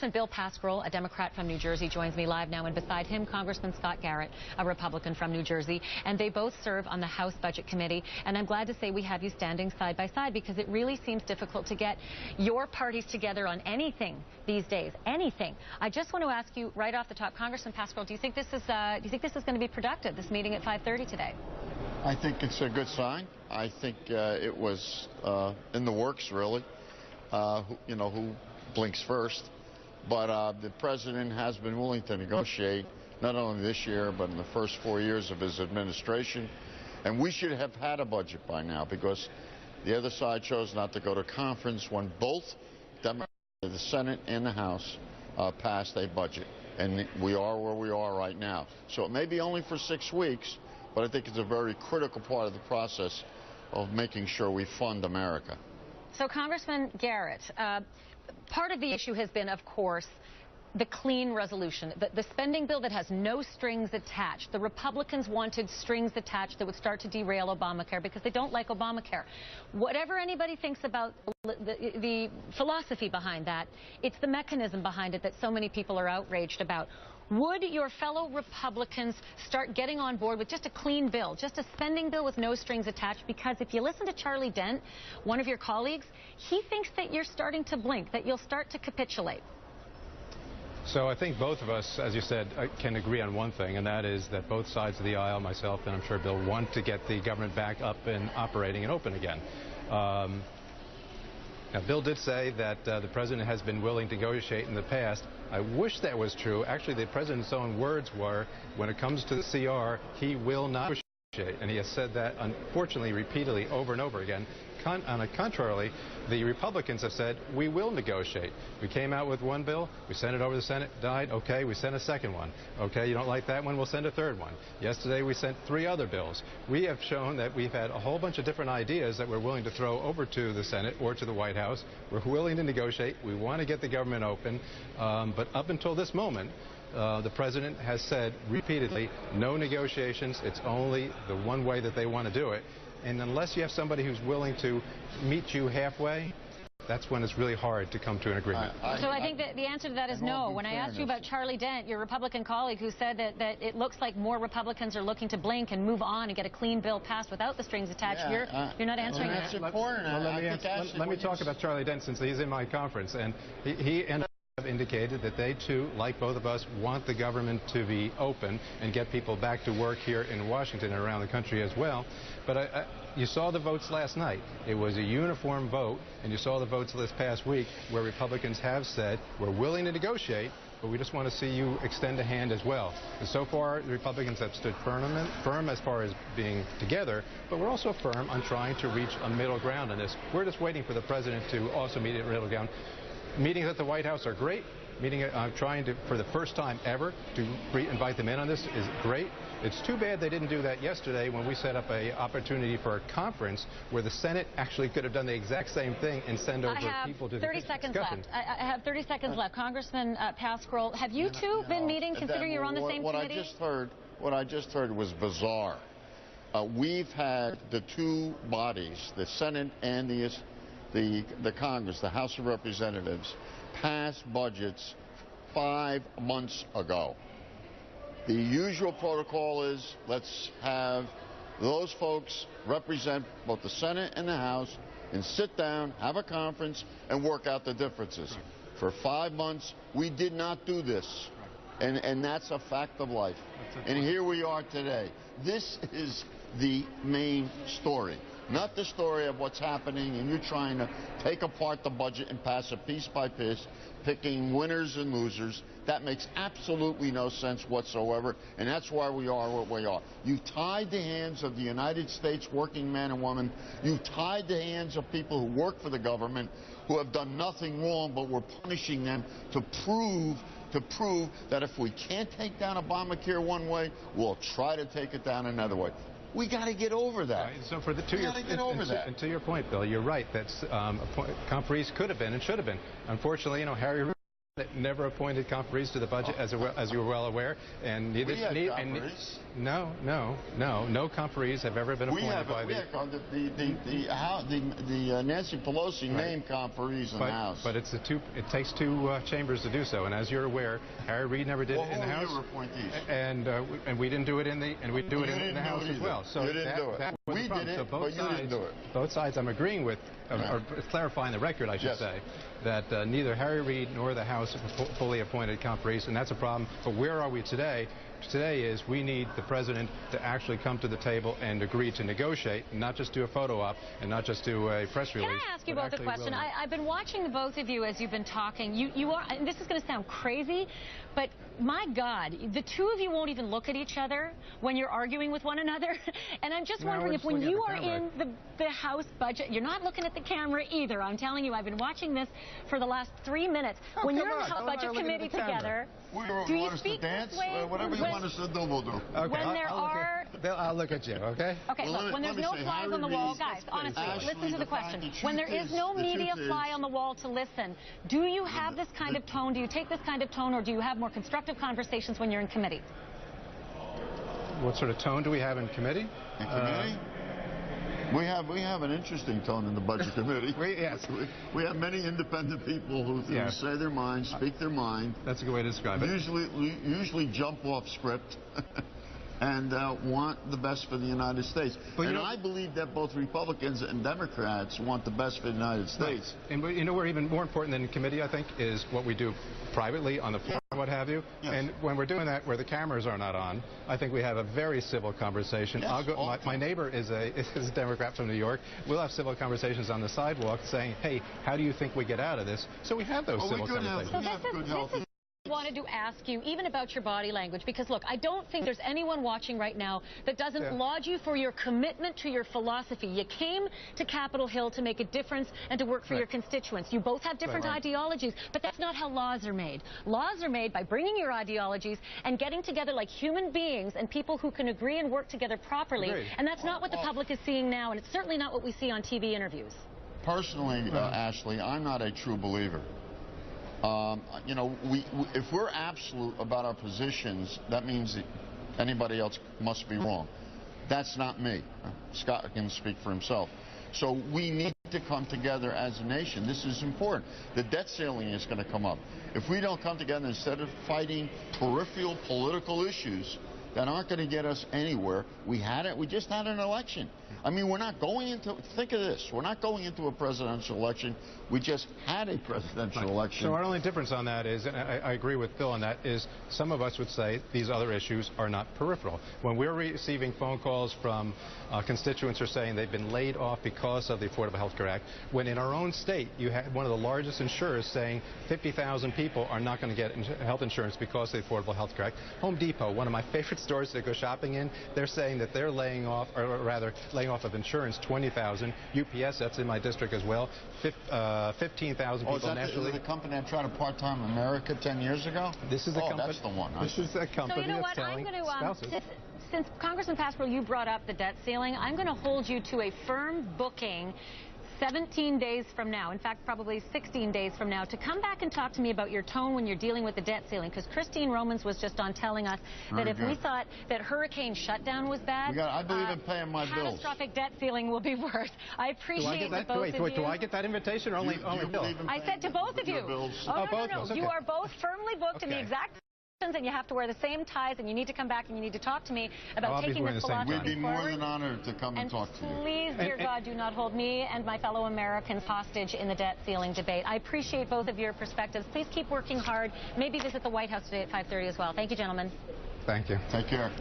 Congressman Bill Pascrell, a Democrat from New Jersey, joins me live now, and beside him, Congressman Scott Garrett, a Republican from New Jersey, and they both serve on the House Budget Committee. And I'm glad to say we have you standing side by side, because it really seems difficult to get your parties together on anything these days. Anything. I just want to ask you right off the top, Congressman Pascrell, do you think this is going to be productive? This meeting at 5:30 today. I think it's a good sign. I think it was in the works, really. Who blinks first? But the president has been willing to negotiate, not only this year, but in the first 4 years of his administration. And we should have had a budget by now, because the other side chose not to go to conference when both Democrats, the Senate and the House, passed a budget. And we are where we are right now. So it may be only for 6 weeks, but I think it's a very critical part of the process of making sure we fund America. So, Congressman Garrett, part of the issue has been, of course, the clean resolution, the spending bill that has no strings attached. The Republicans wanted strings attached that would start to derail Obamacare because they don't like Obamacare. Whatever anybody thinks about the philosophy behind that, it's the mechanism behind it that so many people are outraged about. Would your fellow Republicans start getting on board with just a clean bill, just a spending bill with no strings attached? Because if you listen to Charlie Dent, one of your colleagues, he thinks that you're starting to blink, that you'll start to capitulate. So I think both of us, as you said, can agree on one thing, and that is that both sides of the aisle, myself and I'm sure Bill, want to get the government back up and operating and open again. Now, Bill did say that the president has been willing to negotiate in the past. I wish that was true. Actually, the president's own words were, when it comes to the CR, he will not negotiate. And he has said that, unfortunately, repeatedly over and over again. Contrarily, the Republicans have said, we will negotiate. We came out with one bill, we sent it over to the Senate, died, okay, we sent a second one. Okay, you don't like that one, we'll send a third one. Yesterday we sent 3 other bills. We have shown that we've had a whole bunch of different ideas that we're willing to throw over to the Senate or to the White House. We're willing to negotiate. We want to get the government open. But up until this moment, the president has said repeatedly, no negotiations. It's only the one way that they want to do it. And unless you have somebody who's willing to meet you halfway, that's when it's really hard to come to an agreement. So I think that the answer to that is no. When I asked you about Charlie Dent, your Republican colleague, who said that it looks like more Republicans are looking to blink and move on and get a clean bill passed without the strings attached, you're not answering that. Let me talk about Charlie Dent, since he's in my conference. And he and have indicated that they, too, like both of us, want the government to be open and get people back to work here in Washington and around the country as well. But you saw the votes last night. It was a uniform vote, and you saw the votes this past week where Republicans have said, we're willing to negotiate, but we just want to see you extend a hand as well. And so far, the Republicans have stood firm as far as being together, but we're also firm on trying to reach a middle ground on this. We're just waiting for the president to also meet a middle ground. Meetings at the White House are great. Trying to, for the first time ever, to invite them in on this is great. It's too bad they didn't do that yesterday when we set up an opportunity for a conference where the Senate actually could have done the exact same thing and send over people to the discussion. I have 30 seconds left. Congressman Pascrell, have you two been meeting, considering you're on the same committee? What I just heard was bizarre. We've had the two bodies, the Senate and the Congress, the House of Representatives, passed budgets 5 months ago. The usual protocol is let's have those folks represent both the Senate and the House and sit down, have a conference, and work out the differences. For 5 months, we did not do this. And that's a fact of life. And here we are today. This is the main story. Not the story of what's happening and you're trying to take apart the budget and pass it piece by piece, picking winners and losers. That makes absolutely no sense whatsoever, and that's why we are what we are. You've tied the hands of the United States working man and woman. You've tied the hands of people who work for the government who have done nothing wrong, but we're punishing them to prove that if we can't take down Obamacare one way, we'll try to take it down another way. We got to get over that. Right, so to your point, Bill, you're right. That's conferees could have been and should have been. Unfortunately, Harry never appointed conferees to the budget, as you were well aware, and neither. No conferees have ever been appointed by the Nancy Pelosi named conferees in the House. But it takes two chambers to do so, and as you're aware, Harry Reid never did it in the House, and we didn't do it in the the House as well. So you didn't do it. We did it, but you didn't do it. Both sides, I'm agreeing with, or clarifying the record, I should say, that neither Harry Reid nor the House have fully appointed conferees, and that's a problem. But where are we today? Today is we need the president to actually come to the table and agree to negotiate, and not just do a photo op and not just do a press release. Can I ask you both a question? I've been watching the both of you as you've been talking. You are, and this is going to sound crazy, but my God, the two of you won't even look at each other when you're arguing with one another. And I'm just wondering if when you are in the House budget, you're not looking at the camera either. I'm telling you, I've been watching this for the last 3 minutes. When you're in the House Budget Committee together, do you speak this way? Whatever you want us to do, we'll do. Okay. When there are... I'll look at you, okay? Okay, look, when there's no flies on the wall, guys, honestly, listen to the question. When there is no media fly on the wall to listen, do you have this kind of tone? Do you take this kind of tone, or do you have more constructive conversations when you're in committee? What sort of tone do we have in committee? In committee? We have an interesting tone in the Budget Committee. We have many independent people who say their mind, speak their mind. That's a good way to describe it. Usually jump off script and want the best for the United States. And I believe that both Republicans and Democrats want the best for the United States. And we're even more important than in committee, I think, is what we do privately on the floor, what have you. And when we're doing that where the cameras are not on, I think we have a very civil conversation. My neighbor is a Democrat from New York. We'll have civil conversations on the sidewalk saying, hey, how do you think we get out of this? So we have those civil conversations. I wanted to ask you even about your body language, because look, I don't think there's anyone watching right now that doesn't laud you for your commitment to your philosophy. You came to Capitol Hill to make a difference and to work for your constituents. You both have different ideologies, but that's not how laws are made. Laws are made by bringing your ideologies and getting together like human beings and people who can agree and work together properly. And that's not what the public is seeing now, and it's certainly not what we see on TV interviews. Personally, Ashley, I'm not a true believer. You know, if we're absolute about our positions, that means that anybody else must be wrong. That's not me. Scott can speak for himself. So we need to come together as a nation. This is important. The debt ceiling is going to come up. If we don't come together, instead of fighting peripheral political issues that aren't going to get us anywhere, we just had an election. I mean, we're not going into, think of this, we're not going into a presidential election. We just had a presidential election. So our only difference on that is, and I agree with Bill on that, is some of us would say these other issues are not peripheral. When we're receiving phone calls from constituents who are saying they've been laid off because of the Affordable Health Care Act, when in our own state you had one of the largest insurers saying 50,000 people are not going to get health insurance because of the Affordable Health Care Act. Home Depot, one of my favorite stores to go shopping in, they're saying that they're laying off, or rather laying off of insurance 20,000. UPS, that's in my district as well, 15,000 people nationally. Is that the company that tried to part-time America 10 years ago? This is the company. That's the one. This is a company so you know that's telling spouses. Since Congressman Pascrell, you brought up the debt ceiling, I'm going to hold you to a firm booking 17 days from now, in fact, probably 16 days from now, to come back and talk to me about your tone when you're dealing with the debt ceiling. Because Christine Romans was just on telling us that if we thought that hurricane shutdown was bad, I believe in paying my bills. Catastrophic debt ceiling will be worse. I appreciate that both of you. Do I get that invitation or only Bill? I said to both of you. Oh, no. Okay. You are both firmly booked in the exact and you have to wear the same ties, and you need to come back and you need to talk to me about taking this philosophy forward. We'd be more than honored to come and talk to you. Please, dear God, do not hold me and my fellow Americans hostage in the debt ceiling debate. I appreciate both of your perspectives. Please keep working hard. Maybe visit the White House today at 5:30 as well. Thank you, gentlemen. Thank you. Take care.